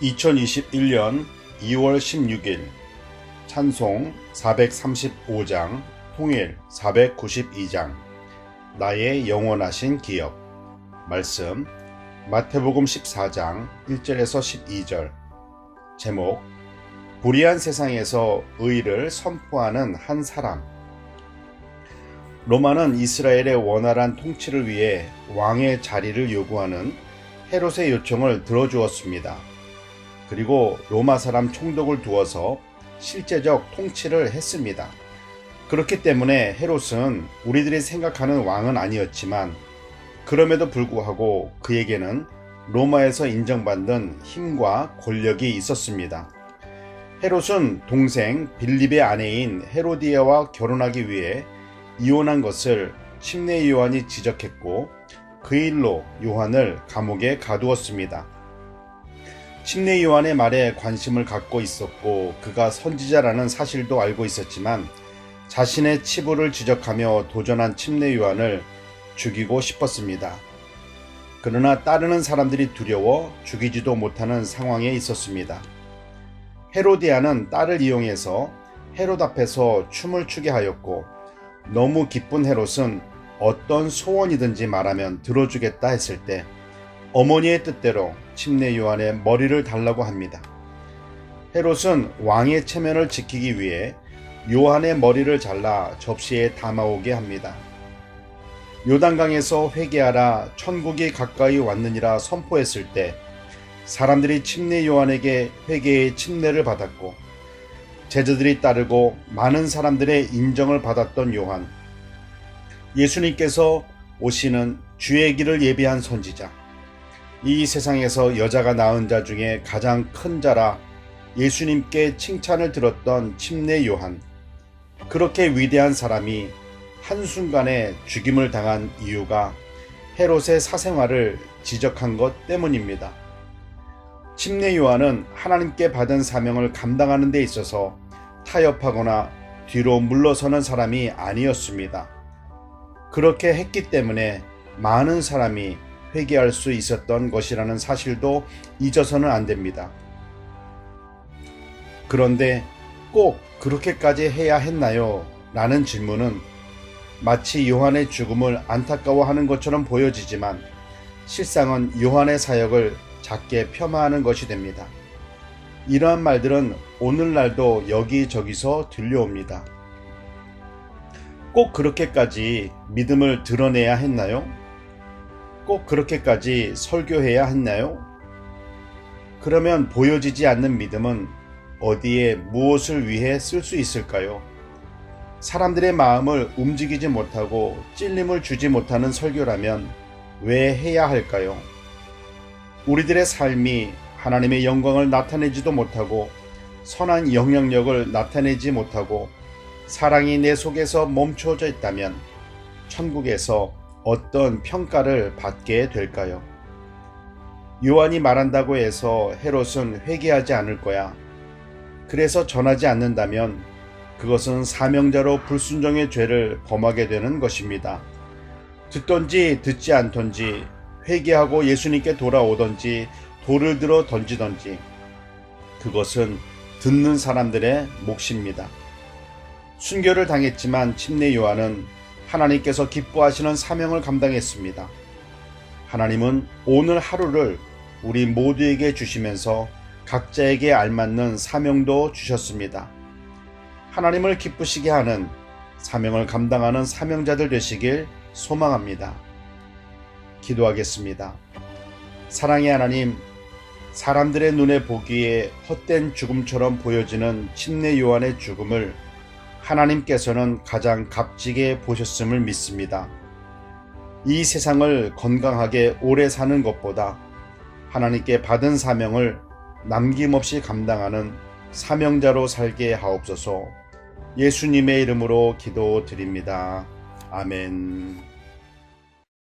2021년 2월 16일 찬송 435장, 통일 492장, 나의 영원하신 기업. 말씀 마태복음 14장 1절에서 12절. 제목, 불의한 세상에서 의를 선포하는 한 사람. 로마는 이스라엘의 원활한 통치를 위해 왕의 자리를 요구하는 헤롯의 요청을 들어주었습니다. 그리고 로마 사람 총독을 두어서 실제적 통치를 했습니다. 그렇기 때문에 헤롯은 우리들이 생각하는 왕은 아니었지만 그럼에도 불구하고 그에게는 로마에서 인정받는 힘과 권력이 있었습니다. 헤롯은 동생 빌립의 아내인 헤로디아와 결혼하기 위해 이혼한 것을 침례 요한이 지적했고 그 일로 요한을 감옥에 가두었습니다. 침례 요한의 말에 관심을 갖고 있었고 그가 선지자라는 사실도 알고 있었지만 자신의 치부를 지적하며 도전한 침례 요한을 죽이고 싶었습니다. 그러나 따르는 사람들이 두려워 죽이지도 못하는 상황에 있었습니다. 헤로디아는 딸을 이용해서 헤롯 앞에서 춤을 추게 하였고 너무 기쁜 헤롯은 어떤 소원이든지 말하면 들어주겠다 했을 때 어머니의 뜻대로 침례 요한의 머리를 달라고 합니다. 헤롯은 왕의 체면을 지키기 위해 요한의 머리를 잘라 접시에 담아오게 합니다. 요단강에서 회개하라, 천국이 가까이 왔느니라 선포했을 때 사람들이 침례 요한에게 회개의 침례를 받았고 제자들이 따르고 많은 사람들의 인정을 받았던 요한. 예수님께서 오시는 주의 길을 예비한 선지자. 이 세상에서 여자가 낳은 자 중에 가장 큰 자라 예수님께 칭찬을 들었던 침례 요한. 그렇게 위대한 사람이 한순간에 죽임을 당한 이유가 헤롯의 사생활을 지적한 것 때문입니다. 침례 요한은 하나님께 받은 사명을 감당하는 데 있어서 타협하거나 뒤로 물러서는 사람이 아니었습니다. 그렇게 했기 때문에 많은 사람이 회개할 수 있었던 것이라는 사실도 잊어서는 안 됩니다. 그런데 꼭 그렇게까지 해야 했나요? 라는 질문은 마치 요한의 죽음을 안타까워하는 것처럼 보여지지만 실상은 요한의 사역을 작게 폄하하는 것이 됩니다. 이러한 말들은 오늘날도 여기저기서 들려옵니다. 꼭 그렇게까지 믿음을 드러내야 했나요? 꼭 그렇게까지 설교해야 했나요? 그러면 보여지지 않는 믿음은 어디에 무엇을 위해 쓸 수 있을까요? 사람들의 마음을 움직이지 못하고 찔림을 주지 못하는 설교라면 왜 해야 할까요? 우리들의 삶이 하나님의 영광을 나타내지도 못하고 선한 영향력을 나타내지 못하고 사랑이 내 속에서 멈춰져 있다면 천국에서 어떤 평가를 받게 될까요? 요한이 말한다고 해서 헤롯은 회개하지 않을 거야. 그래서 전하지 않는다면 그것은 사명자로 불순종의 죄를 범하게 되는 것입니다. 듣던지 듣지 않던지 회개하고 예수님께 돌아오던지 돌을 들어 던지던지 그것은 듣는 사람들의 몫입니다. 순교를 당했지만 침례 요한은 하나님께서 기뻐하시는 사명을 감당했습니다. 하나님은 오늘 하루를 우리 모두에게 주시면서 각자에게 알맞는 사명도 주셨습니다. 하나님을 기쁘시게 하는 사명을 감당하는 사명자들 되시길 소망합니다. 기도하겠습니다. 사랑의 하나님, 사람들의 눈에 보기에 헛된 죽음처럼 보여지는 침례 요한의 죽음을 하나님께서는 가장 값지게 보셨음을 믿습니다. 이 세상을 건강하게 오래 사는 것보다 하나님께 받은 사명을 남김없이 감당하는 사명자로 살게 하옵소서. 예수님의 이름으로 기도드립니다. 아멘.